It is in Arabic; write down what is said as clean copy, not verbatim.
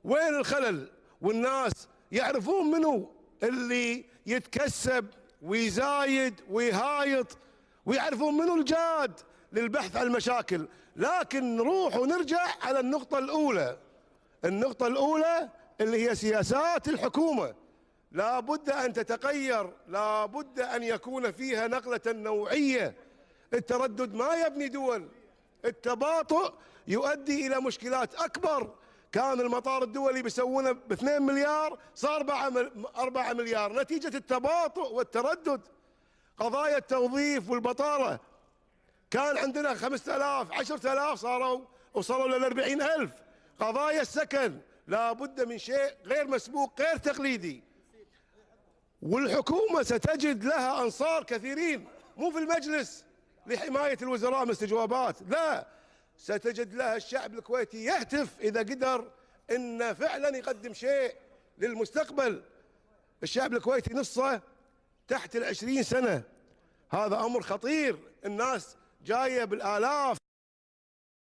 وين الخلل؟ والناس يعرفون منو اللي يتكسب ويزايد ويهايط، ويعرفون منو الجاد للبحث عن المشاكل. لكن نروح ونرجع على النقطة الأولى. النقطة الأولى اللي هي سياسات الحكومة، لا بد أن تتغير، لا بد أن يكون فيها نقلة نوعية. التردد ما يبني دول، التباطؤ يؤدي إلى مشكلات أكبر. كان المطار الدولي بيسوونه ب2 مليار، صار 4 مليار نتيجة التباطؤ والتردد. قضايا التوظيف والبطالة، كان عندنا 5000 10,000 وصلوا ل40,000. قضايا السكن، لا بد من شيء غير مسبوق غير تقليدي. والحكومة ستجد لها أنصار كثيرين، مو في المجلس لحماية الوزراء من استجوابات، لا، ستجد لها الشعب الكويتي يهتف إذا قدر إنه فعلا يقدم شيء للمستقبل. الشعب الكويتي نصه تحت 20 سنة، هذا أمر خطير. الناس جاية بالآلاف